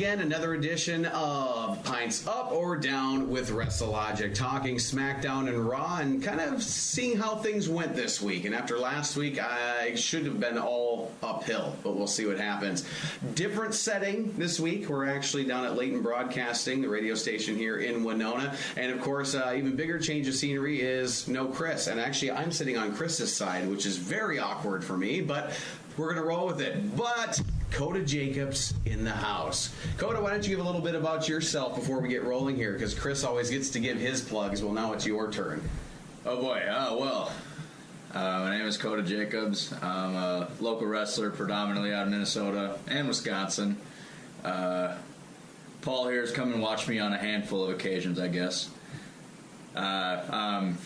again, another edition of Pints Up or Down with WrestleLogic, talking SmackDown and Raw and kind of seeing how things went this week. And after last week, I should have been all uphill, but we'll see what happens. Different setting this week. We're actually down at Leighton Broadcasting, the radio station here in Winona. And of course, even bigger change of scenery is no Chris. And actually, I'm sitting on Chris's side, which is very awkward for me, but we're going to roll with it. But Koda Jacobs in the house. Koda, why don't you give a little bit about yourself before we get rolling here? Because Chris always gets to give his plugs. Well, now it's your turn. Oh, boy. My name is Koda Jacobs. I'm a local wrestler, predominantly out of Minnesota and Wisconsin. Paul here has come and watched me on a handful of occasions, I guess. I'm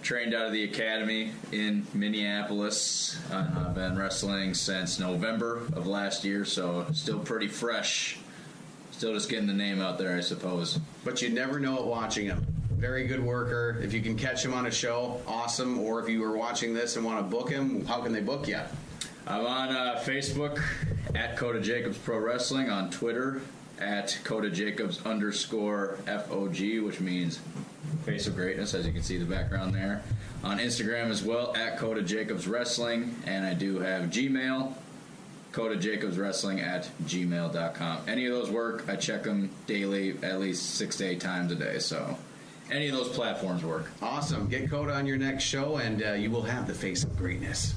trained out of the academy in Minneapolis. I've been wrestling since November of last year, so still pretty fresh. Still just getting the name out there, I suppose. But you'd never know it watching him. Very good worker. If you can catch him on a show, awesome. Or if you were watching this and want to book him, how can they book you? I'm on Facebook at Koda Jacobs Pro Wrestling, on Twitter at Koda Jacobs _FOG, which means Face of Greatness, as you can see the background there. On Instagram as well, at Koda Jacobs Wrestling. And I do have Gmail, KodaJacobsWrestling at gmail.com. Any of those work. I check them daily, at least 6 to 8 times a day. So any of those platforms work. Awesome. Get Koda on your next show, and you will have the Face of Greatness.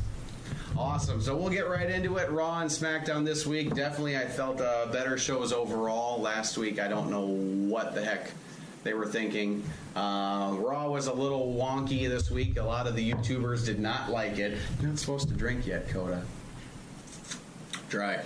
Awesome. So we'll get right into it. Raw and SmackDown this week. Definitely, I felt better shows overall. Last week, I don't know what the heck they were thinking. Raw was a little wonky this week. A lot of the YouTubers did not like it. You're not supposed to drink yet, Koda. Dry.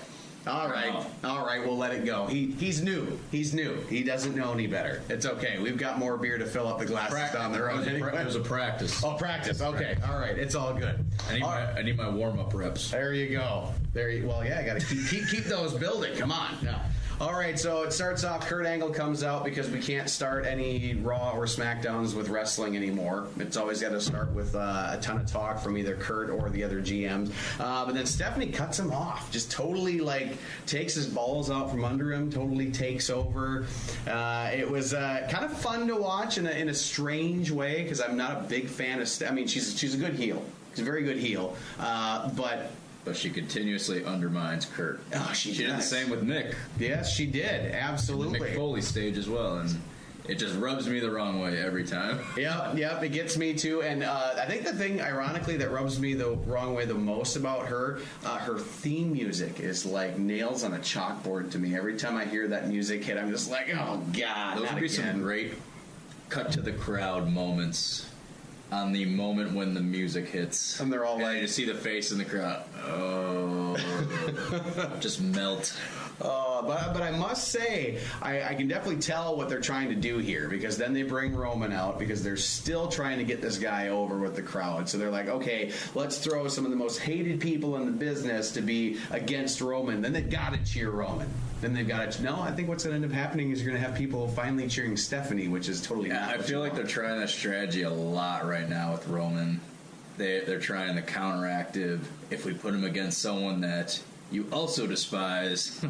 All right, we'll let it go. He's new. He doesn't know any better. It's okay. We've got more beer to fill up the glasses down the road. It was a practice. Oh, practice. Okay. All right. It's all good. I need my warm-up reps. There you go. Well, yeah, I got to keep those building. Come on. No. All right, so it starts off, Kurt Angle comes out because we can't start any Raw or SmackDowns with wrestling anymore. It's always got to start with a ton of talk from either Kurt or the other GMs. But then Stephanie cuts him off, just totally, takes his balls out from under him, totally takes over. It was kind of fun to watch in a strange way, because I'm not a big fan of she's a good heel. She's a very good heel. But she continuously undermines Kurt. Oh, she did the same with Nick. Yes, she did. Absolutely. The Mick Foley stage as well, and it just rubs me the wrong way every time. Yep, it gets me too. And I think the thing, ironically, that rubs me the wrong way the most about her, her theme music is like nails on a chalkboard to me. Every time I hear that music hit, I'm just like, oh, God, those would be some great cut to the crowd moments. On the moment when the music hits. And they're all you see the face in the crowd. Oh. Just melt. But I must say, I can definitely tell what they're trying to do here, because then they bring Roman out because they're still trying to get this guy over with the crowd. So they're like, okay, let's throw some of the most hated people in the business to be against Roman. Then they've got to cheer Roman. Then they've got to... No, I think what's going to end up happening is you're going to have people finally cheering Stephanie, which is totally not I feel like they're trying that strategy a lot right now with Roman. They're trying the counteractive. If we put him against someone that you also despise...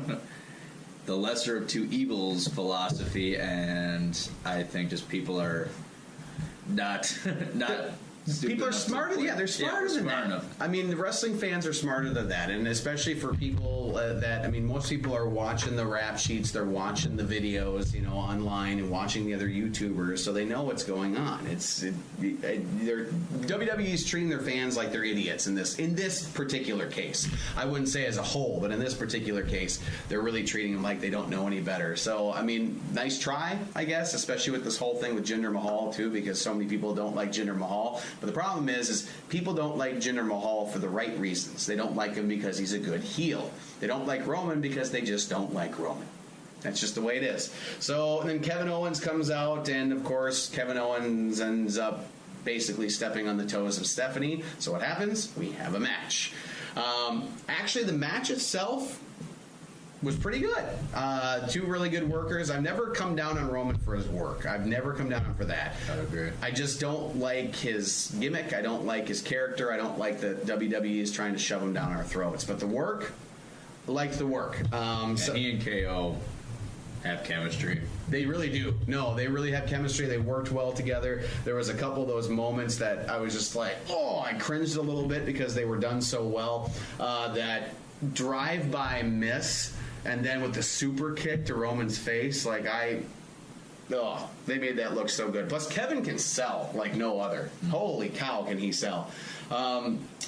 the lesser of two evils philosophy, and I think just people are not people are smarter. Yeah, they're smarter than that. Enough. I mean, the wrestling fans are smarter than that, and especially for people most people are watching the rap sheets, they're watching the videos, online, and watching the other YouTubers, so they know what's going on. WWE's treating their fans like they're idiots in this particular case. I wouldn't say as a whole, but in this particular case, they're really treating them like they don't know any better. So, I mean, nice try, I guess, especially with this whole thing with Jinder Mahal too, because so many people don't like Jinder Mahal. But the problem is people don't like Jinder Mahal for the right reasons. They don't like him because he's a good heel. They don't like Roman because they just don't like Roman. That's just the way it is. So then Kevin Owens comes out, and of course Kevin Owens ends up basically stepping on the toes of Stephanie. So what happens? We have a match. Actually, the match itself was pretty good. Two really good workers. I've never come down on Roman for his work. I've never come down on for that. I agree. I just don't like his gimmick. I don't like his character. I don't like that WWE is trying to shove him down our throats. But the work, I liked the work. He and KO have chemistry. They really do. No, they really have chemistry. They worked well together. There was a couple of those moments that I was just like, oh, I cringed a little bit because they were done so well. That drive-by miss, and then with the super kick to Roman's face, like they made that look so good. Plus, Kevin can sell like no other. Holy cow, can he sell.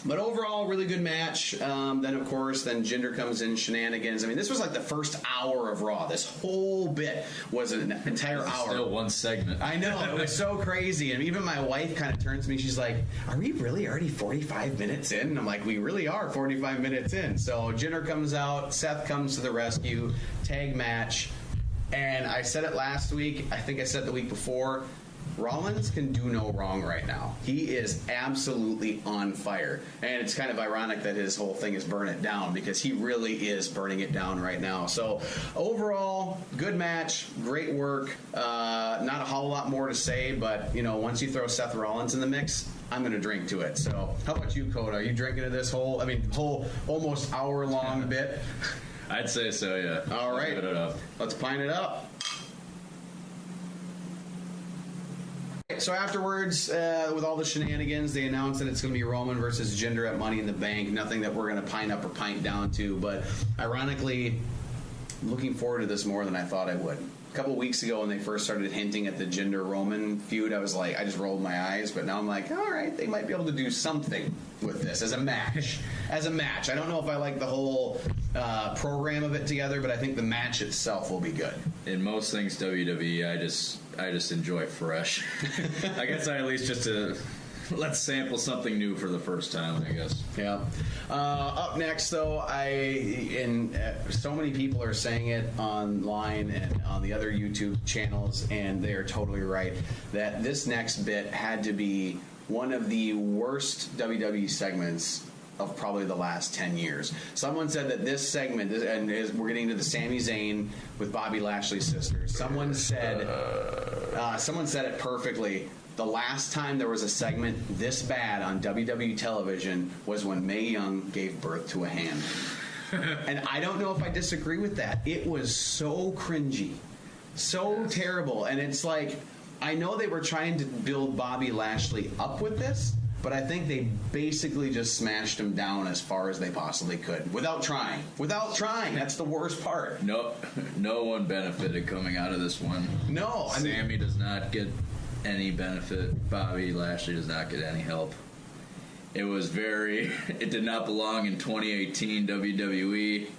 But overall, really good match. Then, of course, Jinder comes in, shenanigans. I mean, this was like the first hour of Raw. This whole bit was an entire hour. Still one segment. I know. It was so crazy. And even my wife kind of turns to me. She's like, are we really already 45 minutes in? And I'm like, we really are 45 minutes in. So Jinder comes out. Seth comes to the rescue. Tag match. And I said it last week. I think I said it the week before. Rollins can do no wrong right now. He is absolutely on fire. And it's kind of ironic that his whole thing is burn it down, because he really is burning it down right now. So overall, good match, great work. Not a whole lot more to say, but once you throw Seth Rollins in the mix, I'm going to drink to it. So how about you, Koda? Are you drinking to this whole almost hour-long bit? I'd say so, yeah. All right. Let's pint it up. So afterwards, with all the shenanigans, they announced that it's going to be Roman versus Jinder at Money in the Bank. Nothing that we're going to pint up or pint down to, but ironically, looking forward to this more than I thought I would. A couple weeks ago, when they first started hinting at the Jinder-Roman feud, I was like, I just rolled my eyes, but now I'm like, all right, they might be able to do something with this as a match. I don't know if I like the whole program of it together, but I think the match itself will be good. In most things WWE, I just enjoy fresh. I guess I at least just let's sample something new for the first time, I guess. Yeah. Up next, though, so many people are saying it online and on the other YouTube channels, and they are totally right, that this next bit had to be one of the worst WWE segments of probably the last 10 years. Someone said that this segment, we're getting to the Sami Zayn with Bobby Lashley's sister. Someone said it perfectly. The last time there was a segment this bad on WWE television was when Mae Young gave birth to a hand. And I don't know if I disagree with that. It was so cringy, so terrible. And it's like, I know they were trying to build Bobby Lashley up with this, but I think they basically just smashed him down as far as they possibly could without trying. That's the worst part. No one benefited coming out of this one. No. Sammy does not get any benefit. Bobby Lashley does not get any help. It did not belong in 2018 WWE.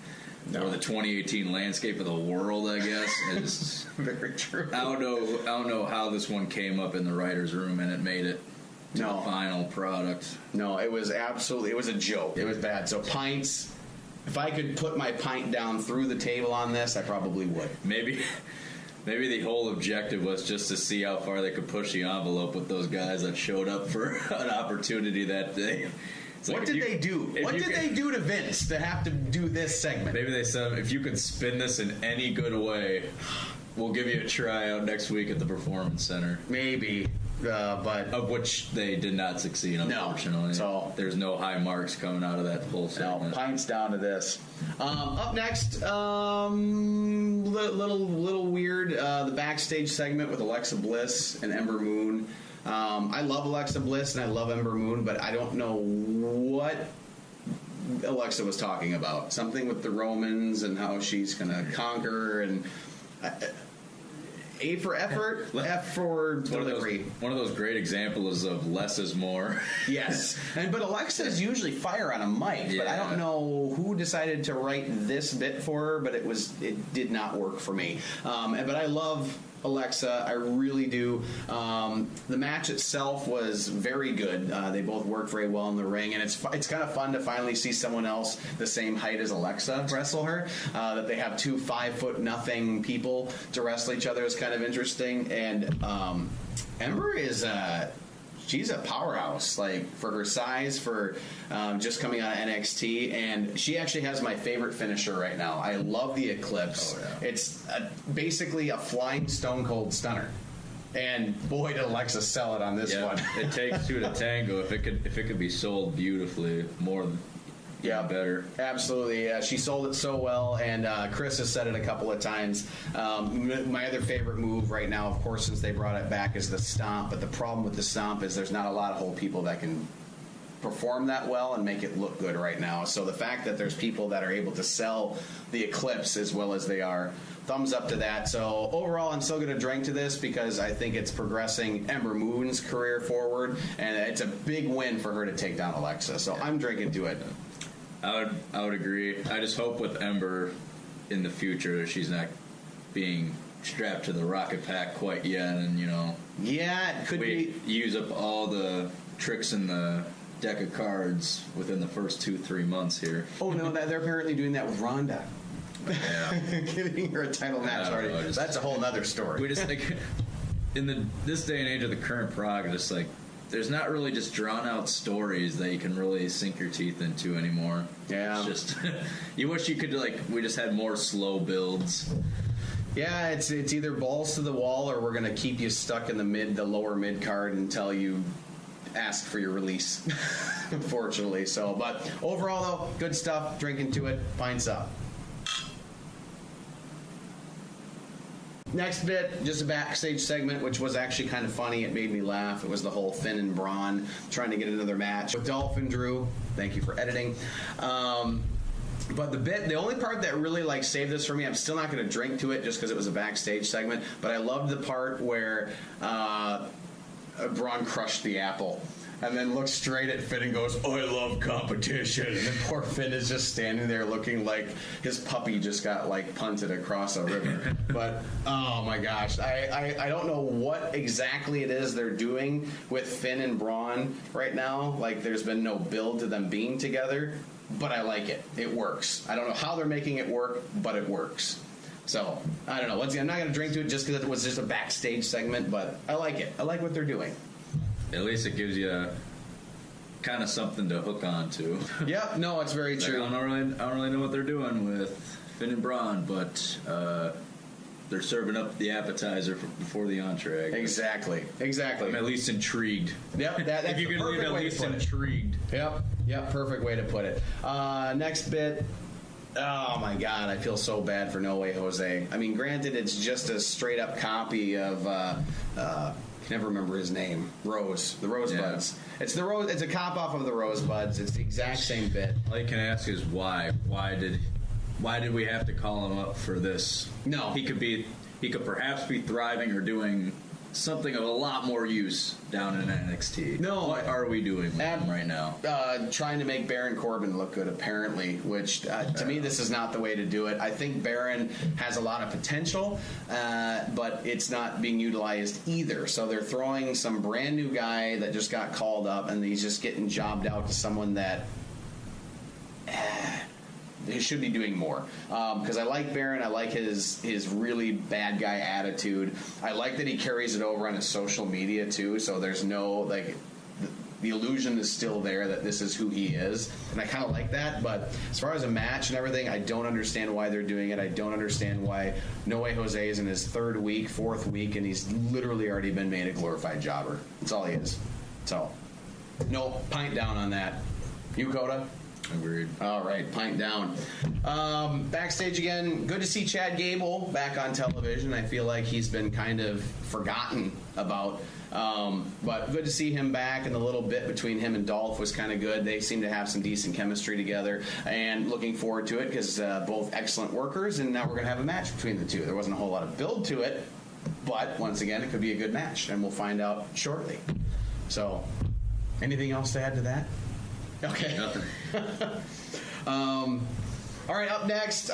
No. Or the 2018 landscape of the world, I guess. It's very true. I don't know how this one came up in the writer's room and it made it to the final product. No, it was a joke. It was bad. So pints, if I could put my pint down through the table on this, I probably would. Maybe the whole objective was just to see how far they could push the envelope with those guys that showed up for an opportunity that day. What did they do? What did they do to Vince to have to do this segment? Maybe they said, if you could spin this in any good way, we'll give you a tryout next week at the Performance Center. Maybe. But of which they did not succeed, unfortunately. No, so there's no high marks coming out of that whole segment. No, pints down to this. Up next, little weird. The backstage segment with Alexa Bliss and Ember Moon. I love Alexa Bliss and I love Ember Moon, but I don't know what Alexa was talking about. Something with the Romans and how she's going to conquer and. A for effort, F for delivery. One of those great examples of less is more. Yes, but Alexa's usually fire on a mic, but I don't know who decided to write this bit for her, but it did not work for me. But I love Alexa, I really do. The match itself was very good. They both worked very well in the ring, and it's kind of fun to finally see someone else the same height as Alexa wrestle her. That they have two 5'0" people to wrestle each other is kind of interesting. And Ember is she's a powerhouse, like for her size, for just coming out of NXT, and she actually has my favorite finisher right now. I love the Eclipse. Oh, yeah. It's basically a flying Stone Cold Stunner, and boy did Alexa sell it on this one. It takes two to tango. If it could be sold beautifully, more Yeah, better. Absolutely. She sold it so well, and Chris has said it a couple of times. My other favorite move right now, of course, since they brought it back, is the stomp. But the problem with the stomp is there's not a lot of whole people that can perform that well and make it look good right now. So the fact that there's people that are able to sell the Eclipse as well as they are, thumbs up to that. So overall, I'm still going to drink to this because I think it's progressing Ember Moon's career forward, and it's a big win for her to take down Alexa. So I'm drinking to it. I would agree. I just hope with Ember in the future she's not being strapped to the rocket pack quite yet, and Yeah, it could be. Use up all the tricks in the deck of cards within the first 2-3 months here. Oh no, they're apparently doing that with Ronda. Yeah. Giving her a title match already. That's a whole other story. We just in this day and age of the current product, just there's not really just drawn out stories that you can really sink your teeth into anymore. Yeah. It's just you wish you could we just had more slow builds. Yeah, it's either balls to the wall or we're gonna keep you stuck in the lower mid card until you ask for your release. Unfortunately. So, but overall though, good stuff. Drinking to it. Pints up. Next bit, just a backstage segment, which was actually kind of funny. It made me laugh. It was the whole Finn and Braun trying to get another match with Dolph and Drew. Thank you for editing. But the only part that really saved this for me, I'm still not going to drink to it just because it was a backstage segment, but I loved the part where Braun crushed the apple. And then looks straight at Finn and goes, "Oh, I love competition." And then poor Finn is just standing there looking like his puppy just got punted across a river. But oh my gosh, I don't know what exactly it is they're doing with Finn and Braun right now. There's been no build to them being together, but I like it. It works. I don't know how they're making it work, but it works. So I don't know. Once again, I'm not going to drink to it just because it was just a backstage segment, but I like it. I like what they're doing. At least it gives you kind of something to hook on to. Yep, no, it's very true. I don't really know what they're doing with Finn and Braun, but they're serving up the appetizer before the entree. Exactly. I'm at least intrigued. Yep, that's if you can leave at least intrigued. Yep, perfect way to put it. Next bit. Oh my God, I feel so bad for No Way Jose. I mean, granted, it's just a straight up copy of. I can never remember his name. The Rosebuds. Yeah. It's a cop off of the Rosebuds. It's the exact same bit. All you can ask is why. Why did we have to call him up for this? No, he could perhaps be thriving or doing something of a lot more use down in NXT. No, what are we doing with him right now? Trying to make Baron Corbin look good, apparently. Which to me, this is not the way to do it. I think Baron has a lot of potential, but it's not being utilized either. So they're throwing some brand new guy that just got called up, and he's just getting jobbed out to someone that. He should be doing more because I like Baron. I like his really bad guy attitude. I like that he carries it over on his social media too. So there's no the illusion is still there that this is who he is, and I kind of like that. But as far as a match and everything, I don't understand why they're doing it. I don't understand why No Way Jose is in his fourth week, and he's literally already been made a glorified jobber. That's all he is. So no, pint down on that. You, Koda? Agreed. All right, pint down. Backstage again. Good to see Chad Gable back on television. I feel like he's been kind of forgotten about. But good to see him back, and the little bit between him and Dolph was kind of good. They seem to have some decent chemistry together, and looking forward to it because both excellent workers, and now we're going to have a match between the two. There wasn't a whole lot of build to it, but once again, it could be a good match, and we'll find out shortly. So, anything else to add to that? Okay. Nothing. All right, up next,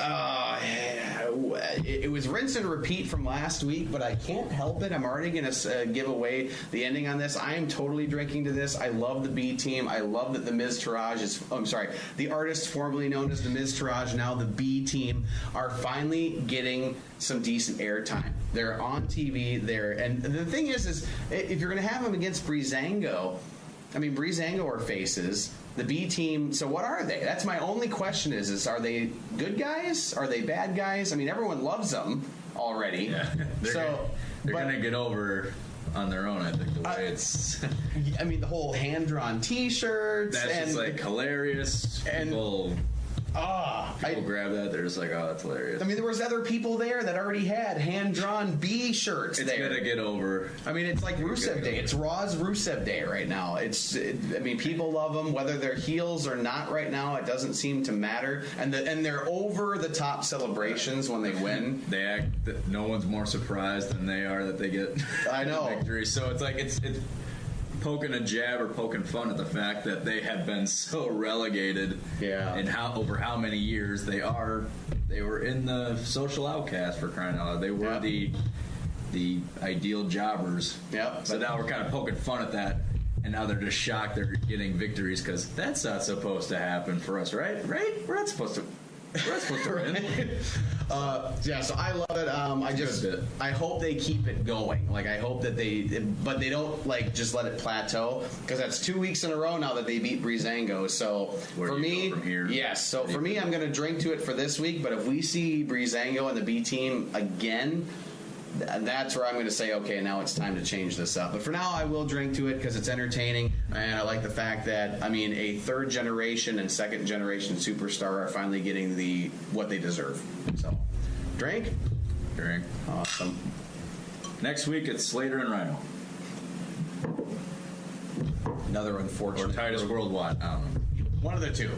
it was rinse and repeat from last week, but I can't help it. I'm already going to give away the ending on this. I am totally drinking to this. I love the B team. I love that the Miz Taraj is, the artist formerly known as the Miz Taraj, now the B team, are finally getting some decent airtime. They're on TV there. And the thing is if you're going to have them against Breezango are faces. The B team, so what are they? That's my only question is are they good guys? Are they bad guys? I mean, everyone loves them already. Yeah. They're going to get over on their own. I think the way it's. I mean, the whole hand-drawn T-shirts. That's and just like hilarious. People grab that. They're just like, oh, that's hilarious. I mean, there was other people there that already had hand-drawn B shirts. It's gonna get over. I mean, it's like Rusev Day. It's Raw's Rusev Day right now. I mean, people love them whether they're heels or not. Right now, it doesn't seem to matter. And they're over the top celebrations when they win. They act. No one's more surprised than they are that they get. I know victory. So it's like it's poking a jab or poking fun at the fact that they have been so relegated. Yeah. And over how many years they were in the social outcast, for crying out loud. They were the ideal jobbers. Yep. So now we're kind of poking fun at that, and now they're just shocked they're getting victories because that's not supposed to happen for us, right? Right? We're not supposed to win. So I love it. I hope they keep it going. Like, I hope that but they don't like just let it plateau, because that's 2 weeks in a row now that they beat Breezango. So Where for do you me, go from here? yes. So for me, I'm going to drink to it for this week. But if we see Breezango and the B team again, that's where I'm going to say, okay, now it's time to change this up. But for now, I will drink to it because it's entertaining, and I like the fact that, I mean, a third generation and second generation superstar are finally getting what they deserve. So, drink. Awesome. Next week it's Slater and Rhino. Another unfortunate. Or Titus Worldwide. I don't know. One of the two.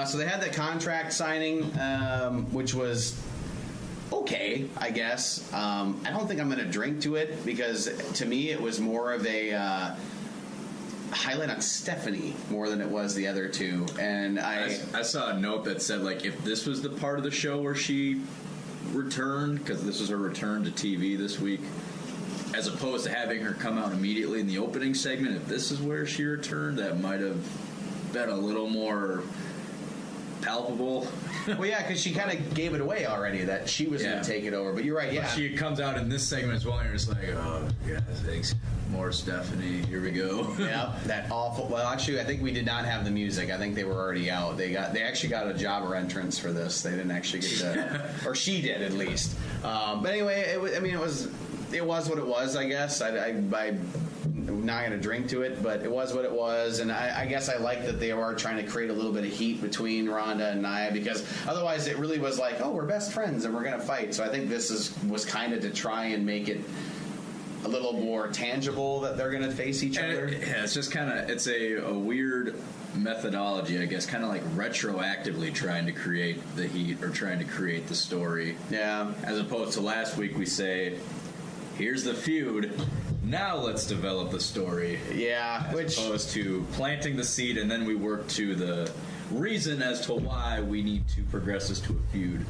So they had the contract signing, which was okay, I guess. I don't think I'm going to drink to it, because to me it was more of a highlight on Stephanie more than it was the other two. And I saw a note that said, like, if this was the part of the show where she returned, because this was her return to TV this week, as opposed to having her come out immediately in the opening segment, if this is where she returned, that might have been a little more palpable. Well, yeah, because she kind of gave it away already that she was going to take it over. But you're right, yeah. But she comes out in this segment as well, and you're just like, oh, yeah, thanks. More Stephanie. Here we go. Yeah, that awful. Well, actually, I think we did not have the music. I think they were already out. They actually got a jobber entrance for this. They didn't actually get the, or she did at least. But anyway, it was what it was. I guess I'm not going to drink to it, but it was what it was. And I guess I like that they are trying to create a little bit of heat between Ronda and Nia, because otherwise it really was like, oh, we're best friends and we're going to fight. So I think this was kind of to try and make it a little more tangible that they're going to face each other. It's just kind of, it's a weird methodology, I guess, kind of like retroactively trying to create the heat or trying to create the story. Yeah. As opposed to last week we say, here's the feud, now let's develop the story. Yeah. As opposed to planting the seed and then we work to the reason as to why we need to progress this to a feud.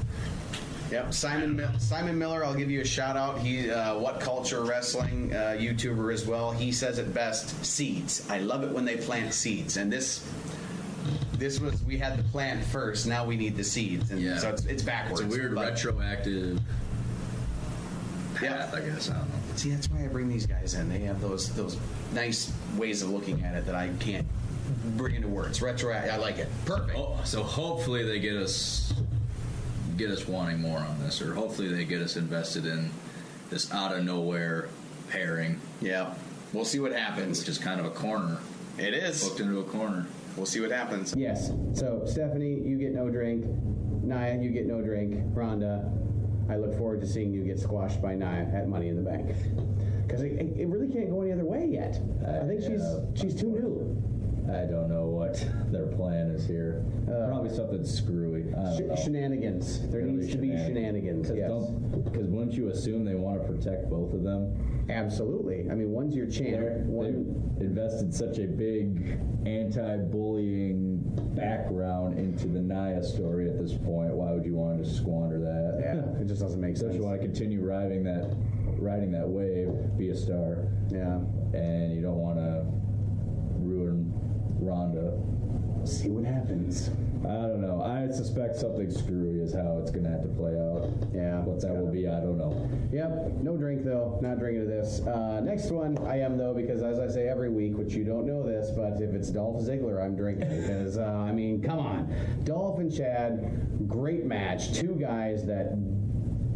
Yep, Simon Miller, I'll give you a shout out. He What Culture Wrestling YouTuber as well. He says it best: seeds. I love it when they plant seeds. And this was, we had the plant first. Now we need the seeds, and so it's backwards. It's a weird retroactive path, I guess. I don't know. See, that's why I bring these guys in. They have those nice ways of looking at it that I can't bring into words. Retroactive. I like it. Perfect. Oh, so hopefully they get us wanting more on this, or hopefully they get us invested in this out of nowhere pairing. Yeah, we'll see what happens. Which is kind of a corner. It is booked into a corner. We'll see what happens. Yes. So Stephanie, you get no drink. Nia, you get no drink. Rhonda, I look forward to seeing you get squashed by Nia at Money in the Bank, because it really can't go any other way yet. I think she's too new. I don't know what their plan is here. Probably something screwy. Shenanigans. There needs to be shenanigans. Yes. Because wouldn't you assume they want to protect both of them? Absolutely. I mean, one's your champ. They've invested such a big anti-bullying background into the Nia story at this point. Why would you want to squander that? Yeah, it just doesn't make sense. So you want to continue riding that wave, be a star. Yeah. And you don't want to ruin Rhonda. See what happens. I don't know. I suspect something screwy is how it's going to have to play out. Yeah. What that will be, I don't know. Yep. No drink, though. Not drinking to this. Next one, I am, though, because as I say every week, which you don't know this, but if it's Dolph Ziggler, I'm drinking. Because, I mean, come on. Dolph and Chad, great match. Two guys that,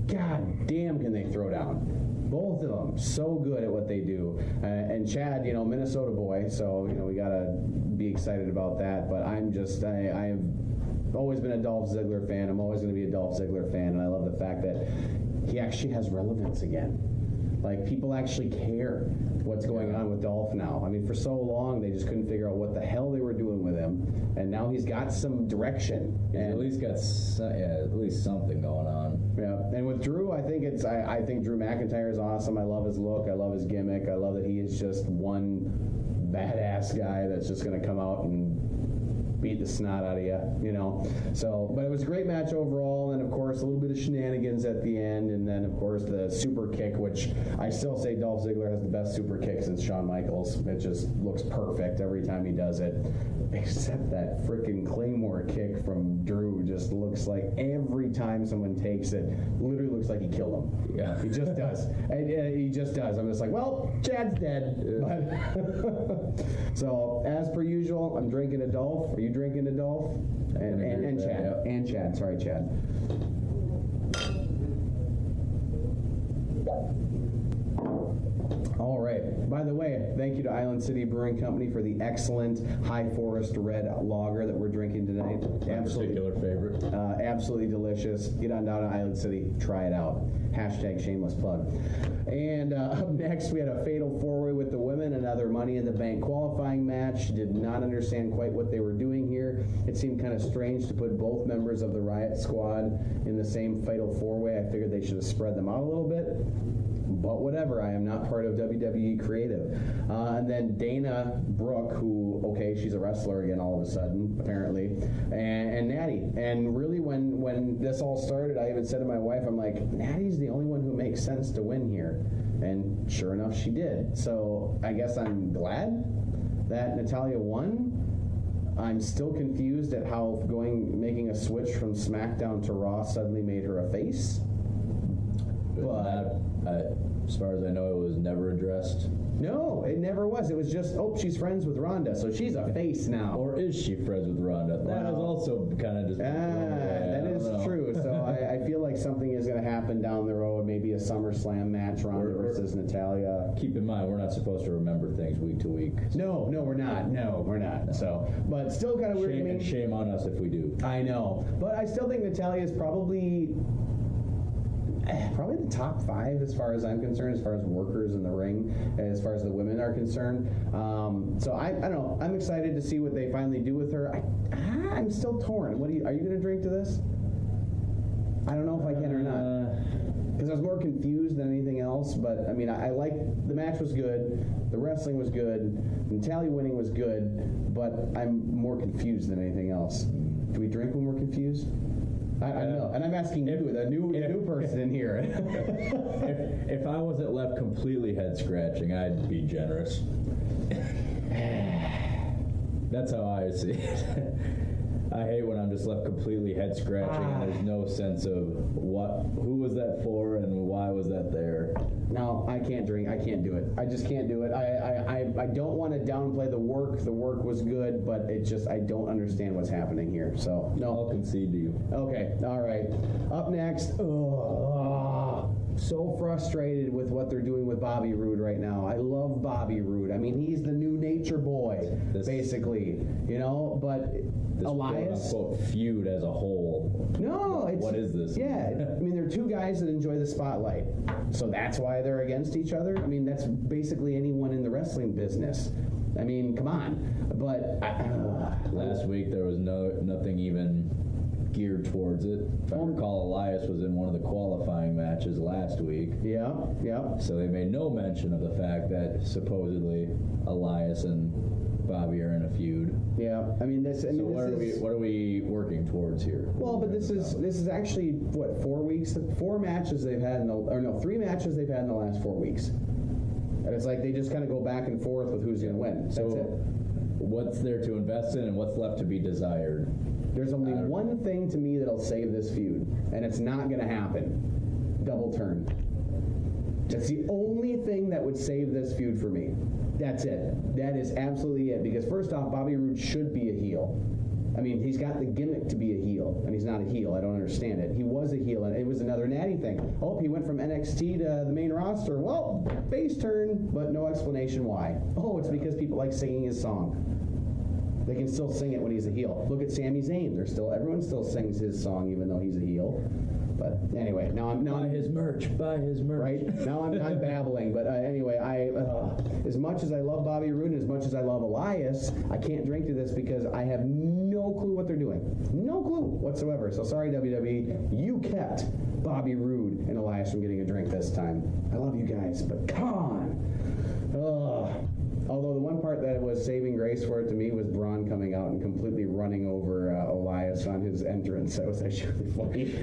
god damn, can they throw down. Both of them so good at what they do. And Chad, Minnesota boy, so we gotta be excited about that. But I'm just I've always been a Dolph Ziggler fan. I'm always going to be a Dolph Ziggler fan, and I love the fact that he actually has relevance again. Like, people actually care what's going on with Dolph now. I mean, for so long, they just couldn't figure out what the hell they were doing with him, and now he's got some direction. He's at least got at least something going on. Yeah, and with Drew, I think I think Drew McIntyre is awesome. I love his look. I love his gimmick. I love that he is just one badass guy that's just going to come out and beat the snot out of you, So, but it was a great match overall, and of course a little bit of shenanigans at the end, and then of course the super kick, which I still say Dolph Ziggler has the best super kick since Shawn Michaels. It just looks perfect every time he does it, except that freaking Claymore kick from Drew just looks like every time someone takes it, literally looks like he killed him. Yeah, he just does. And he just does. I'm just like, well, Chad's dead. But so as per usual, I'm drinking a Dolph. Are you drinking a Dolph? And Chad. Yeah. And Chad. Sorry, Chad. All right. By the way, thank you to Island City Brewing Company for the excellent High Forest Red Lager that we're drinking tonight. Particular favorite. Absolutely delicious. Get on down to Island City. Try it out. Hashtag shameless plug. And up next, we had a fatal four-way with the women, another Money in the Bank qualifying match. Did not understand quite what they were doing here. It seemed kind of strange to put both members of the Riot Squad in the same fatal four-way. I figured they should have spread them out a little bit. But whatever, I am not part of WWE Creative. And then Dana Brooke, who, okay, she's a wrestler again all of a sudden, apparently, and Natty. And really, when this all started, I even said to my wife, I'm like, Natty's the only one who makes sense to win here. And sure enough, she did. So I guess I'm glad that Natalya won. I'm still confused at how making a switch from SmackDown to Raw suddenly made her a face. But as far as I know, it was never addressed. No, it never was. It was just, she's friends with Ronda, so she's a face now. Or is she friends with Ronda? That is also kind of just... that is true. So I feel like something is going to happen down the road, maybe a SummerSlam match, Ronda versus Natalya. Keep in mind, we're not supposed to remember things week to week. No, we're not. No, we're not. So, but still kind of weird to me. Shame on us if we do. I know. But I still think Natalya is probably the top 5 as far as I'm concerned, as far as workers in the ring, as far as the women are concerned. So I don't know. I'm excited to see what they finally do with her. I'm still torn. Are you going to drink to this? I don't know if I can or not. Because I was more confused than anything else. But I mean, I like the match was good, the wrestling was good, Natalya winning was good, but I'm more confused than anything else. Do we drink when we're confused? I know, and I'm asking you, the new person in here. If I wasn't left completely head scratching, I'd be generous. That's how I see it. I hate when I'm just left completely head scratching and there's no sense of who was that for and why was that there. No, I can't drink. I can't do it. I just can't do it. I don't want to downplay the work. The work was good, but I don't understand what's happening here. So no, I'll concede to you. Okay, all right. Up next, so frustrated with what they're doing with Bobby Roode right now. I love Bobby Roode. I mean, he's the new nature boy, basically. But this Elias, quote feud as a whole. No, what is this? Yeah, I mean, they're two guys that enjoy the spotlight, so that's why they're against each other. I mean, that's basically anyone in the wrestling business. I mean, come on. But last week there was nothing even geared towards it. If I recall, Elias was in one of the qualifying matches last week. Yeah. So they made no mention of the fact that supposedly Elias and Bobby are in a feud. Yeah, I mean this. I mean, what are we working towards here? Well, but this is actually what 4 weeks, 4 matches they've had 3 matches they've had in the last 4 weeks, and it's like they just kind of go back and forth with who's going to win. That's it. What's there to invest in, and what's left to be desired? There's only one thing to me that'll save this feud, and it's not going to happen. Double turn. That's the only thing that would save this feud for me. That's it. That is absolutely it. Because first off, Bobby Roode should be a heel. I mean, he's got the gimmick to be a heel, and he's not a heel. I don't understand it. He was a heel, and it was another natty thing. Oh, he went from NXT to the main roster. Well, face turn, but no explanation why. Oh, it's because people like singing his song. They can still sing it when he's a heel. Look at Sami Zayn. Everyone still sings his song even though he's a heel. But anyway, now I'm buy his merch. Right now I'm babbling. But anyway, as much as I love Bobby Roode and as much as I love Elias, I can't drink to this because I have no clue what they're doing. No clue whatsoever. So sorry, WWE, you kept Bobby Roode and Elias from getting a drink this time. I love you guys, but come on. Although the one part that was saving grace for it to me was Braun coming out and completely running over Elias on his entrance. That was actually funny.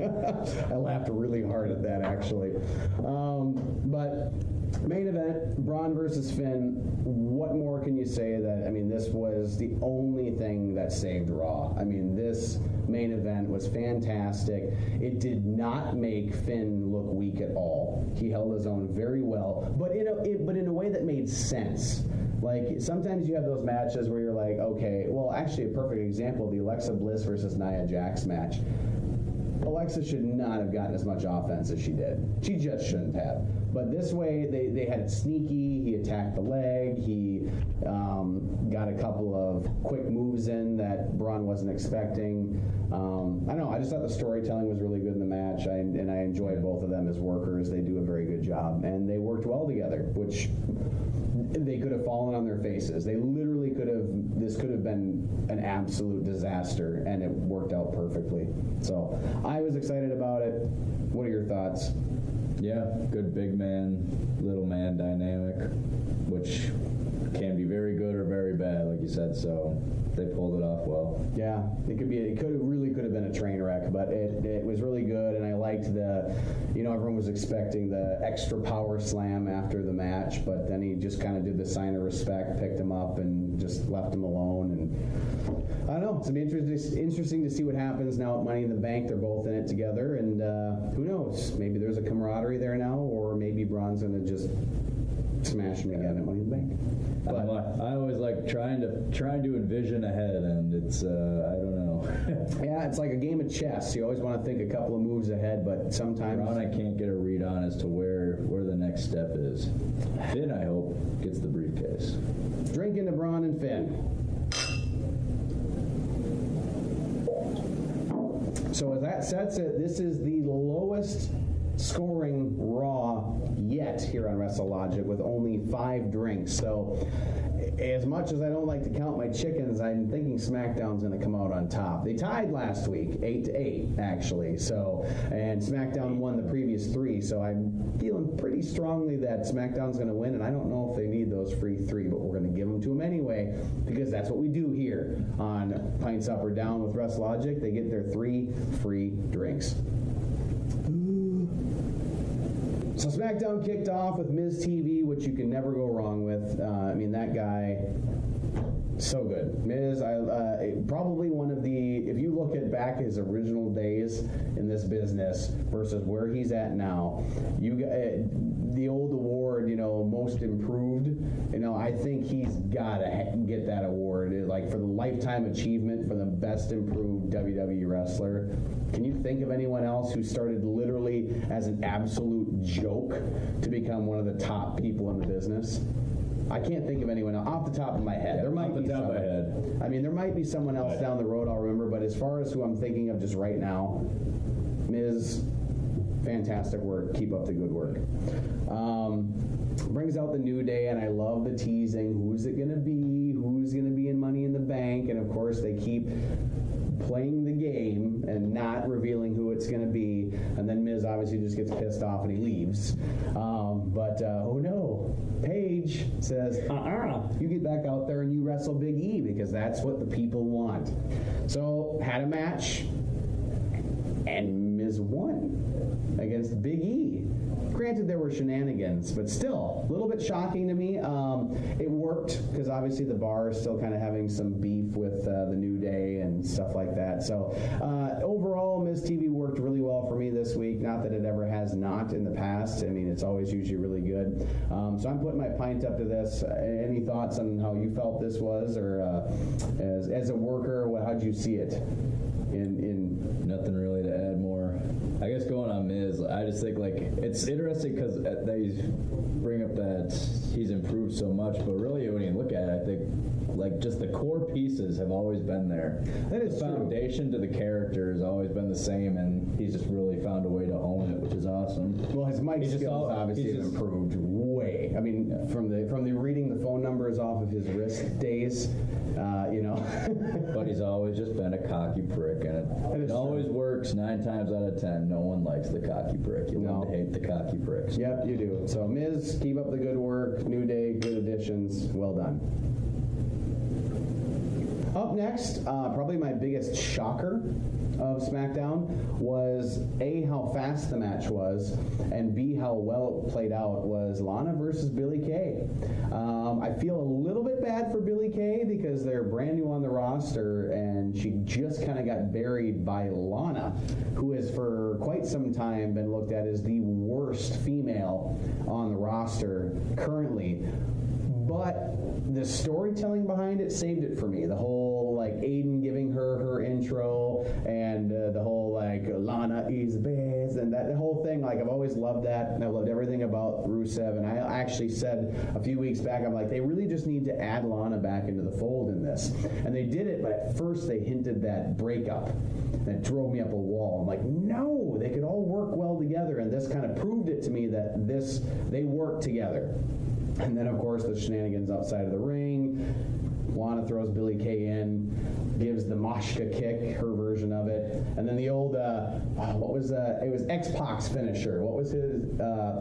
I laughed really hard at that, actually. But main event, Braun versus Finn. What more can you say that, I mean, this was the only thing that saved Raw. I mean, this main event was fantastic. It did not make Finn look weak at all. He held his own very well, but in a way that made sense. Like, sometimes you have those matches where you're like, okay, well, actually a perfect example, the Alexa Bliss versus Nia Jax match. Alexa should not have gotten as much offense as she did. She just shouldn't have. But this way, they had it sneaky. He attacked the leg. He got a couple of quick moves in that Braun wasn't expecting. I don't know. I just thought the storytelling was really good in the match, and I enjoy both of them as workers. They do a very good job, and they worked well together, which they could have fallen on their faces. They literally could have, this could have been an absolute disaster, and it worked out perfectly. So I was excited about it. What are your thoughts? Yeah, good big man, little man dynamic, which can be very good or very bad, like you said. So they pulled it off well. Yeah, it really could have been a train wreck, but it was really good, and I liked everyone was expecting the extra power slam after the match, but then he just kind of did the sign of respect, picked him up, and just left him alone. And I don't know, it's gonna be interesting to see what happens now at Money in the Bank. They're both in it together, and who knows? Maybe there's a camaraderie there now, or maybe Braun's gonna just smash him again at Money in the Bank. But I always like trying to envision ahead, and it's I don't know. Yeah, it's like a game of chess. You always want to think a couple of moves ahead, but sometimes Braun, I can't get a read on as to where the next step is. Finn, I hope, gets the briefcase. Drinking to Braun and Finn. So as that sets it, this is the lowest scoring Raw yet here on WrestleLogic with only 5 drinks. So as much as I don't like to count my chickens, I'm thinking SmackDown's going to come out on top. They tied last week, 8-8 actually. So, and SmackDown won the previous 3. So I'm feeling pretty strongly that SmackDown's going to win. And I don't know if they need those free 3, but we're going to give them to them anyway because that's what we do here on Pints Up or Down with WrestleLogic. They get their 3 free drinks. So SmackDown kicked off with Miz TV, which you can never go wrong with. I mean, that guy, so good. Miz, probably one of the, if you look at back his original days in this business versus where he's at now, you got the old award, most improved. I think he's got to get that award, like for the lifetime achievement for the best improved WWE wrestler. Can you think of anyone else who started literally as an absolute joke to become one of the top people in the business? I can't think of anyone else off the top of my head. There might be someone. I mean, there might be someone else down the road I'll remember, but as far as who I'm thinking of just right now, Miz, fantastic work. Keep up the good work. Brings out the New Day, and I love the teasing. Who's it going to be? Who's going to be in Money in the Bank? And of course, they keep playing the game and not revealing who it's going to be, and then Miz obviously just gets pissed off and he leaves. Oh no, Paige says, you get back out there and you wrestle Big E because that's what the people want. So had a match, and Miz won against Big E. Granted, there were shenanigans, but still, a little bit shocking to me. It worked, because obviously the Bar is still kind of having some beef with the New Day and stuff like that. So overall, Miz TV worked worked really well for me this week. Not that it ever has not in the past. I mean, it's always usually really good. So I'm putting my pint up to this. Any thoughts on how you felt this was, or as a worker, how'd you see it? Nothing really to add more. I guess going on Miz, I just think like it's interesting because they bring up that he's improved so much, but really when you look at it, I think like just the core pieces have always been there. That is the foundation to the character has always been the same, and he's just really found a way to own it, which is awesome. Well, his mic skills obviously have improved way. I mean, from the reading the phone numbers off of his wrist days, you know. But he's always just been a cocky prick, and it always works 9 times out of 10. No one likes the cocky prick. You love to hate the cocky pricks. Yep, you do. So Miz, keep up the good work. New Day, good additions. Well done. Up next, probably my biggest shocker of SmackDown was A, how fast the match was, and B, how well it played out, was Lana versus Billie Kay. I feel a little bit bad for Billie Kay because they're brand new on the roster, and she just kind of got buried by Lana, who has for quite some time been looked at as the worst female on the roster currently. But the storytelling behind it saved it for me. The whole, like, Aiden giving her intro, and the whole, like, Lana is best, and the whole thing, like, I've always loved that, and I've loved everything about Rusev, and I actually said a few weeks back, I'm like, they really just need to add Lana back into the fold in this. And they did it, but at first they hinted that breakup. That drove me up a wall. I'm like, no, they could all work well together, and this kind of proved it to me that they work together. And then, of course, the shenanigans outside of the ring. Lana throws Billie Kay in, gives the Mashka kick, her version of it. And then the old, it was X-Pac's finisher. What was his?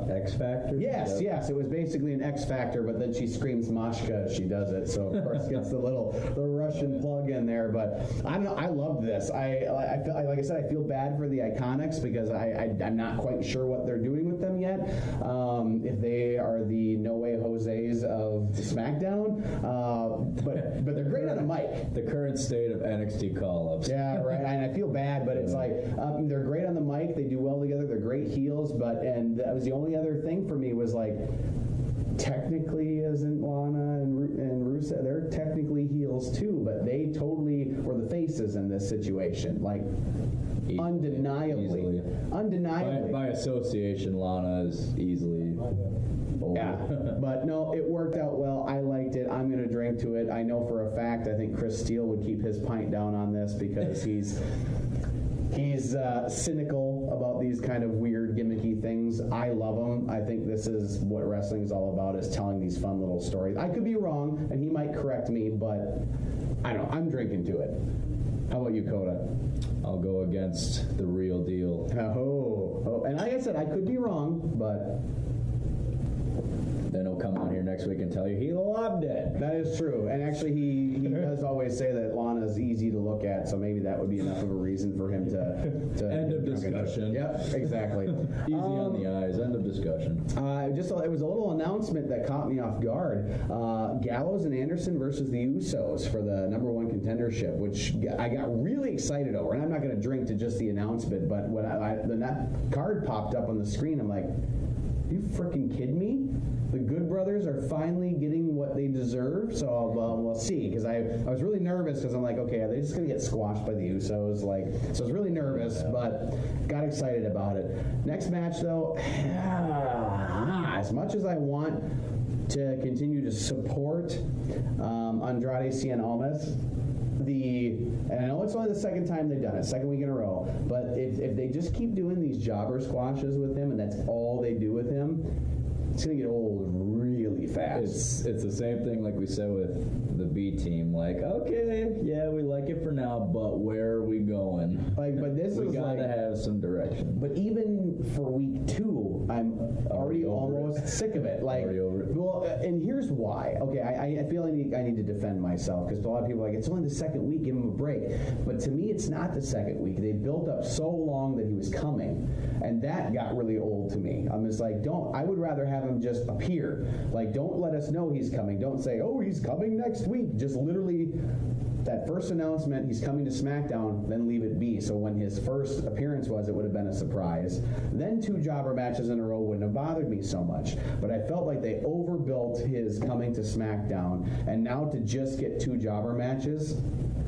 X Factor? Yes, yes. It was basically an X Factor, but then she screams Mashka as she does it. So, of course, gets the Russian plug in there. But I don't know. I loved this. I feel, like I said, I feel bad for the Iconics because I'm not quite sure what they're doing with them yet. If they are the No Way Jose's of SmackDown. But they're great on a mic. The current state of NXT call-ups. Yeah, right. And I feel bad, but it's like they're great on the mic. They do well together. They're great heels. And that was the only other thing for me was like, technically isn't Lana and Rusev, they're technically heels too, but they totally were the faces in this situation. Like, undeniably. By association, Lana is easily over. Yeah, but no, it worked out well. I liked it. I'm going to drink to it. I know for a fact, I think Chris Steele would keep his pint down on this because he's cynical about these kind of weird, gimmicky things. I love them. I think this is what wrestling is all about, is telling these fun little stories. I could be wrong, and he might correct me, but I don't know. I'm drinking to it. How about you, Koda? I'll go against the real deal. Oh, and like I said, I could be wrong, but then he'll come on here next week and tell you he loved it. that is true. And actually, he does always say that Lana's easy to look at, so maybe that would be enough of a reason for him to End of discussion. Yep, exactly. Easy on the eyes. End of discussion. It was a little announcement that caught me off guard. Gallows and Anderson versus the Usos for the #1 contendership, which I got really excited over. And I'm not going to drink to just the announcement, but when that card popped up on the screen, I'm like, are you freaking kidding me? The Good Brothers are finally getting what they deserve, so we'll see. Because I was really nervous because I'm like, okay, are they just going to get squashed by the Usos? So I was really nervous, but got excited about it. Next match, though, as much as I want to continue to support Andrade Cien Almas, and I know it's only the second time they've done it, second week in a row, but if they just keep doing these jobber squashes with him and that's all they do with him, it's going to get old really fast. It's the same thing like we said with the B team. Like, okay, yeah, we like it for now, but where are we going? But this we gotta have some direction. But even for week 2, I'm already almost sick of it. Like, already over it. Well, and here's why. Okay, I feel like I need to defend myself because a lot of people are like, it's only the second week, give him a break. But to me, it's not the second week. They built up so long that he was coming, and that got really old to me. I'm just like, I would rather have him just appear. Like, don't let us know he's coming. Don't say, oh, he's coming next week. Just literally that first announcement, he's coming to SmackDown, then leave it be. So when his first appearance was, it would have been a surprise. Then 2 jobber matches in a row wouldn't have bothered me so much. But I felt like they overbuilt his coming to SmackDown, and now to just get 2 jobber matches,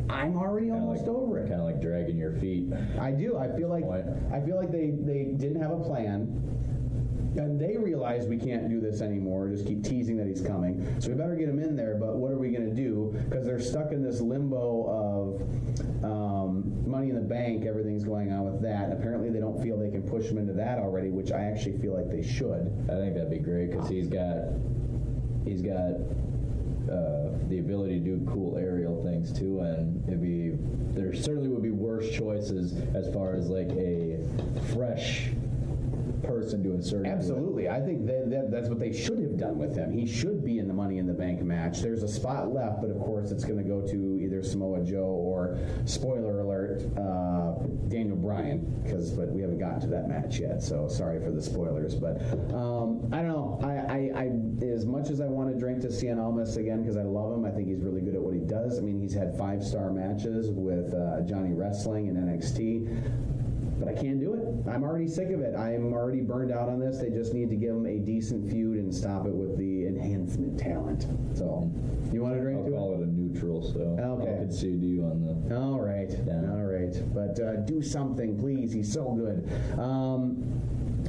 I'm already almost over it. Kind of like dragging your feet. I do. I feel like they didn't have a plan. And they realize we can't do this anymore, just keep teasing that he's coming. So we better get him in there, but what are we going to do? Because they're stuck in this limbo of Money in the Bank, everything's going on with that. Apparently they don't feel they can push him into that already, which I actually feel like they should. I think that'd be great because he's got the ability to do cool aerial things too, and there certainly would be worse choices as far as like a fresh person to insert. Absolutely. I think that's what they should have done with him. He should be in the Money in the Bank match. There's a spot left, but of course it's going to go to either Samoa Joe or, spoiler alert, Daniel Bryan, but we haven't gotten to that match yet, so sorry for the spoilers. But I don't know. I as much as I want to drink to Cien Almas again because I love him, I think he's really good at what he does. I mean, he's had 5-star matches with Johnny Wrestling and NXT. But I can't do it. I'm already sick of it. I'm already burned out on this. They just need to give him a decent feud and stop it with the enhancement talent. So, you want to drink to it? I'll call it a neutral, so okay. I'll concede you on the... All right. Yeah. All right. But do something, please. He's so good.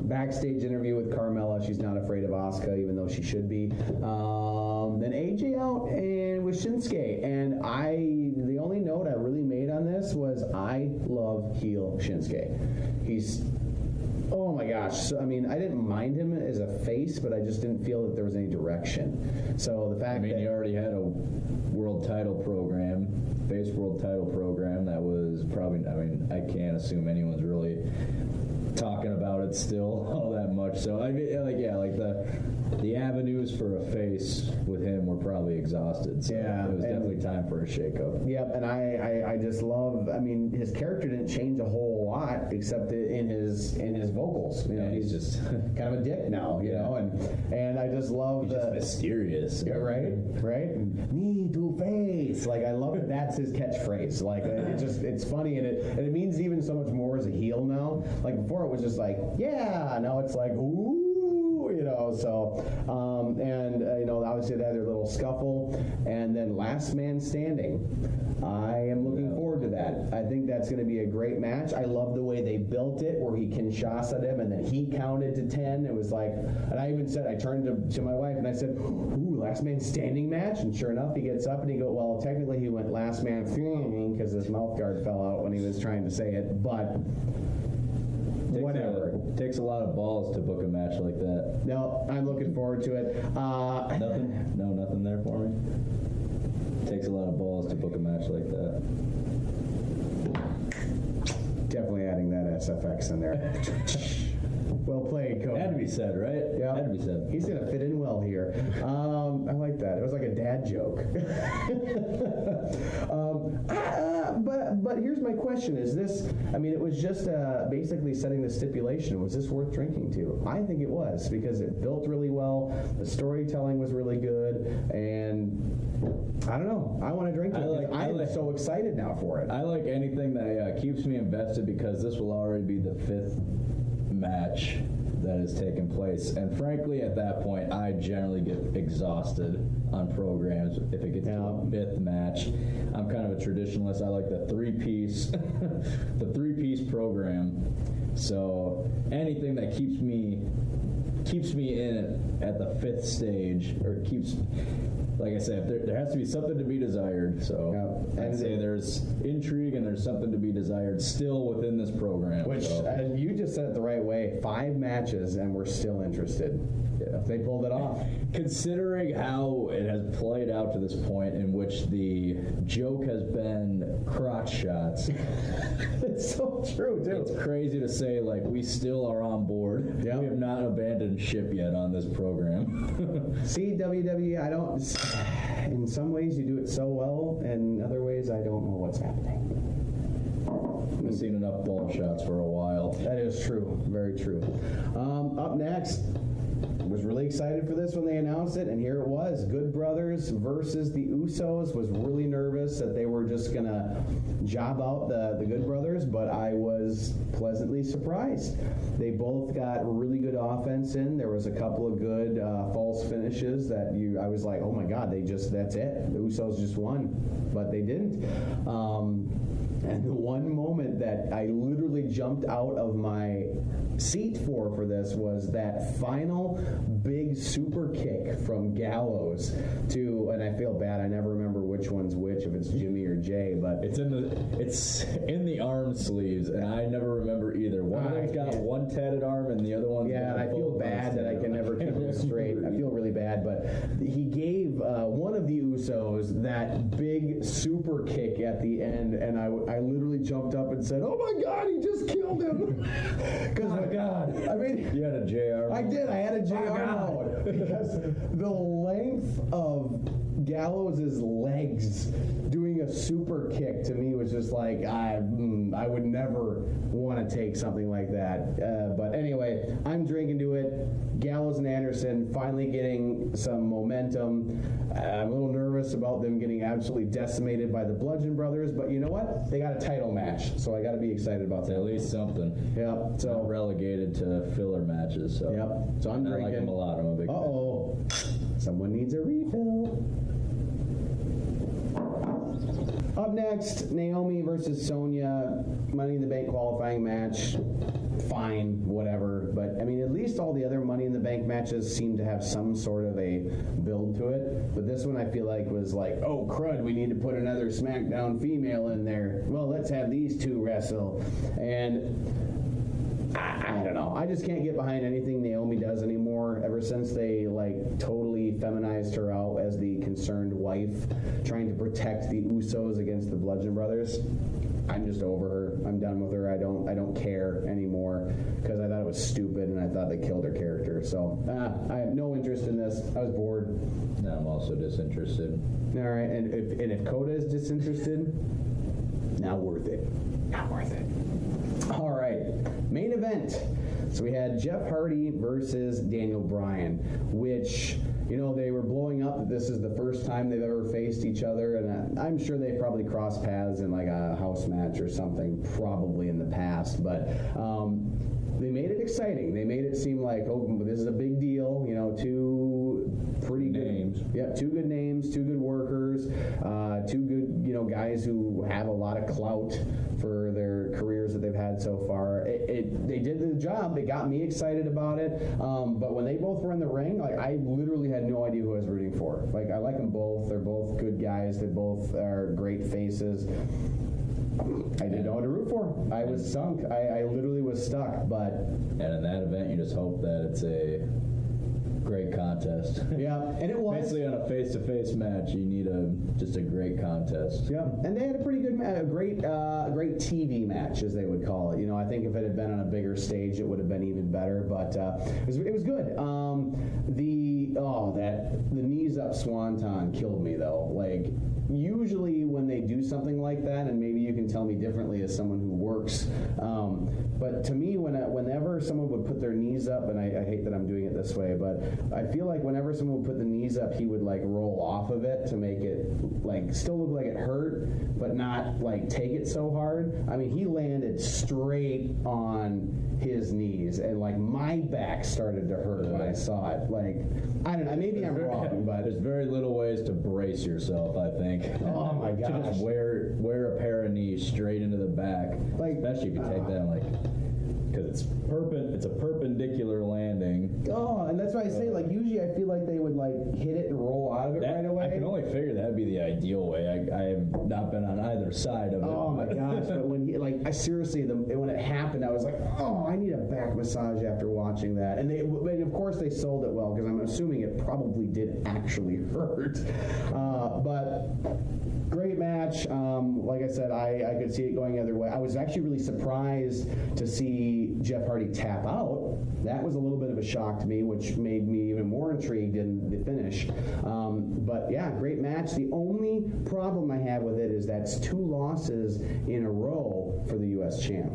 Backstage interview with Carmella. She's not afraid of Asuka, even though she should be. Then AJ out and with Shinsuke. And the only note I really made on this was I love heel Shinsuke. He's, oh my gosh. So, I mean, I didn't mind him as a face, but I just didn't feel that there was any direction. So the fact that... you already had a world title program, face world title program that was probably, I can't assume anyone's really talking about it still all that much. So I mean, the avenues for a face with him were probably exhausted. So yeah, it was definitely time for a shakeup. Yep, and I just love. I mean, his character didn't change a whole lot except in his vocals. You know, he's just kind of a dick now. You know, and I just love he's just mysterious. Yeah, right. Me to face. Like I love it. That's his catchphrase. Like it's funny and it means even so much more as a heel now. Like before it was just like yeah. Now it's like ooh. You know, so obviously they had their little scuffle, and then Last Man Standing. I am looking forward to that. I think that's going to be a great match. I love the way they built it, where he Kinshasa'd him, and then he counted to 10. It was like, and I even said, I turned to my wife and I said, "Ooh, Last Man Standing match." And sure enough, he gets up and he goes, "Well, technically he went Last Man Standing because his mouth guard fell out when he was trying to say it, but." Whatever. Takes a lot of balls to book a match like that. No, I'm looking forward to it. Nothing? No, nothing there for me? Takes a lot of balls to book a match like that. Definitely adding that SFX in there. Well played, Koda. Had to be said, right? Yeah. Had to be said. He's going to fit in well here. I like that. It was like a dad joke. But here's my question. Is this, I mean, it was just basically setting the stipulation. Was this worth drinking to? I think it was because it built really well. The storytelling was really good. And I don't know. I want to drink to it. I'm so excited now for it. I like anything that keeps me invested because this will already be the 5th match that has taken place, and frankly at that point I generally get exhausted on programs if it gets to a 5th match. I'm kind of a traditionalist. I like the 3-piece the 3-piece program, so anything that keeps me in it at the 5th stage, or keeps, like I said, there has to be something to be desired. So I'd say there's intrigue and there's something to be desired still within this program. Which you just said it the right way. 5 matches and we're still interested. Yeah, they pulled it off. Considering how it has played out to this point, in which the joke has been crotch shots. It's so true, too. It's crazy to say, like, we still are on board. Yep. We have not abandoned ship yet on this program. See, WWE, I don't... In some ways you do it so well, and in other ways I don't know what's happening. I've seen enough ball shots for a while. That is true. Very true. Up next was really excited for this when they announced it, and here it was. Good Brothers versus the Usos. Was really nervous that they were just going to job out the Good Brothers, but I was pleasantly surprised. They both got really good offense in. There was a couple of good false finishes that I was like, oh my God, that's it. The Usos just won, but they didn't. And the one moment that I literally jumped out of my seat for this was that final big super kick from Gallows to, and I feel bad, I never remember which one's which, if it's Jimmy or Jay, but it's in the arm sleeves, and I never remember either. One of them's got one tatted arm, and the other one's yeah, and I feel bad that I can never keep it straight. I feel really bad, but he gave one of the Usos that big super kick at the end, and I literally jumped up and said, "Oh my God, he just killed him!" Because oh my God, I mean, you had a JR. I did. I had a JR mode because the length of Gallows' legs doing a super kick to me was just like I would never want to take something like that. But anyway, I'm drinking to it. Gallows and Anderson finally getting some momentum. I'm a little nervous about them getting absolutely decimated by the Bludgeon Brothers, but you know what? They got a title match, so I got to be excited about that. At least something. Yeah. So not relegated to filler matches. So yep. So I'm drinking. I like them a lot. I'm a big fan. Someone needs a refill. Up next, Naomi versus Sonya, Money in the Bank qualifying match. Fine, whatever. But, I mean, at least all the other Money in the Bank matches seem to have some sort of a build to it. But this one I feel like was like, oh, crud, we need to put another SmackDown female in there. Well, let's have these two wrestle. And I don't know. I just can't get behind anything Naomi does anymore. Ever since they like totally feminized her out as the concerned wife, trying to protect the Usos against the Bludgeon Brothers, I'm just over her. I'm done with her. I don't care anymore because I thought it was stupid and I thought they killed her character. So I have no interest in this. I was bored. No, I'm also disinterested. All right, and if Koda is disinterested, not worth it. Not worth it. All right, main event. So we had Jeff Hardy versus Daniel Bryan, which, you know, they were blowing up that this is the first time they've ever faced each other, and I'm sure they probably crossed paths in like a house match or something probably in the past, but they made it exciting. They made it seem like, oh, this is a big deal, you know, two pretty good names. Yeah, two good names, two good workers, two good, you know, guys who have a lot of clout for their careers that they've had so far. They did the job. They got me excited about it. But when they both were in the ring, like I literally had no idea who I was rooting for. Like I like them both. They're both good guys. They both are great faces. I didn't know what to root for. I was sunk. I literally was stuck. But and in that event, you just hope that it's a great contest. Yeah, and it was. Basically, on a face-to-face match, you need just a great contest. Yeah, and they had a pretty good, a great TV match, as they would call it. You know, I think if it had been on a bigger stage, it would have been even better. But it was good. The knees up swanton killed me though. Like usually when they do something like that, and maybe you can tell me differently as someone who works. But to me, whenever someone would put their knees up, and I hate that I'm doing it this way, but I feel like whenever someone would put the knees up, he would like roll off of it to make it like still look like it hurt, but not like take it so hard. I mean, he landed straight on his knees, and like my back started to hurt when I saw it. Like, I don't know, maybe I'm wrong, but there's very little ways to brace yourself, I think. Oh my gosh. To just wear a pair of knees straight into the back, like, especially if you take that like, because it's a perpendicular landing. Oh, and that's why I say, like, usually I feel like they would like hit it and roll out of it right away. I can only figure that'd be the ideal way. I have not been on either side of it. Oh my gosh! But when I seriously, when it happened, I was like, oh, I need a back massage after watching that. And of course they sold it well because I'm assuming it probably did actually hurt. But great match. Like I said, I could see it going either way. I was actually really surprised to see Jeff Hardy tap out. That was a little bit of a shock to me, which made me even more intrigued in the finish. But yeah, great match. The only problem I have with it is that's 2 losses in a row for the U.S. champ.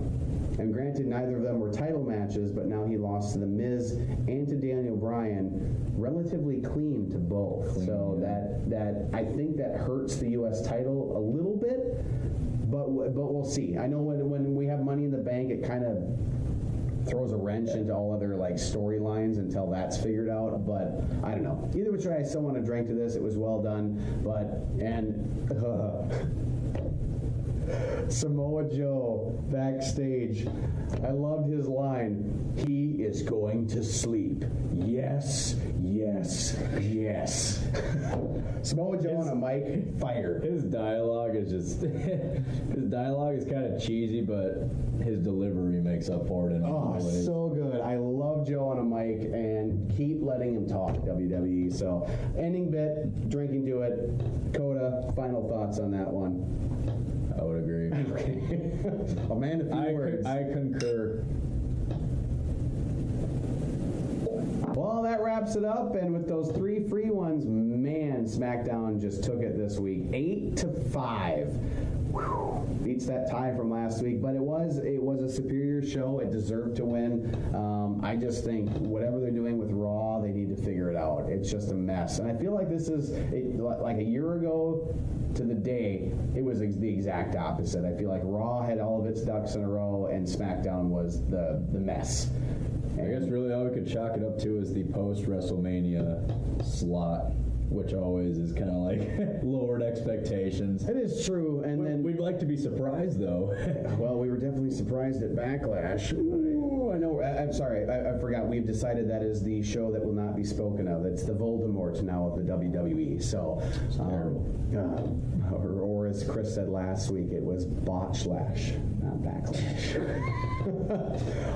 And granted, neither of them were title matches, but now he lost to The Miz and to Daniel Bryan. relatively clean to both. So that I think that hurts the U.S. title a little bit, but we'll see. I know when we have Money in the Bank, it kind of throws a wrench into all other like storylines until that's figured out. But I don't know. Either which way, I still want to drink to this. It was well done, Samoa Joe backstage. I loved his line. He is going to sleep. Yes, yes, yes. Samoa Joe on a mic, fire. His dialogue is just his dialogue is kind of cheesy, but his delivery makes up for it in all ways. So good. I love Joe on a mic, and keep letting him talk, WWE. So, ending bit, drinking to it. Koda, final thoughts on that one? I would agree. Okay. Amanda, a few words. I concur. Well, that wraps it up, and with those 3 free ones, man, SmackDown just took it this week, 8-5. Whew. Beats that tie from last week, but it was a superior show. It deserved to win. I just think whatever they're doing with Raw, they need to figure it out. It's just a mess, and I feel like this is like a year ago to the day. It was the exact opposite. I feel like Raw had all of its ducks in a row, and SmackDown was the mess. I guess really all we could chalk it up to is the post-WrestleMania slot, which always is kind of like lowered expectations. It is true, and then we'd like to be surprised, though. Well, we were definitely surprised at Backlash. Ooh, I know. I'm sorry. I forgot. We've decided that is the show that will not be spoken of. It's the Voldemort now of the WWE. So, or as Chris said last week, it was Botchlash, not Backlash.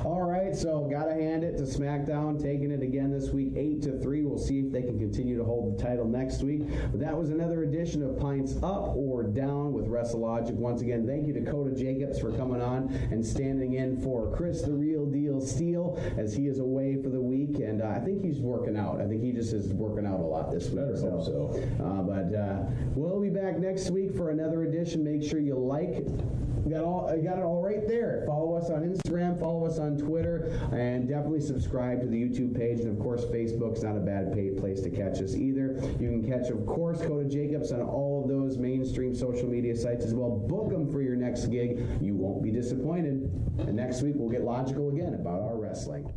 All right, so gotta hand it to SmackDown, taking it again this week, 8-3. We'll see if they can continue to hold the title next week. But that was another edition of Pints Up or Down with WrestleLogic. Once again, thank you to Koda Jacobs for coming on and standing in for Chris the Real Deal Steele as he is away for the week, and I think he's working out. I think he just is working out a lot this week. Better hope so. But we'll be back next week for another edition. Make sure you like. Got it all right there. Follow us on Instagram, follow us on Twitter, and definitely subscribe to the YouTube page. And of course, Facebook's not a bad place to catch us either. You can catch, of course, Koda Jacobs on all of those mainstream social media sites as well. Book them for your next gig. You won't be disappointed. And next week, we'll get logical again about our wrestling.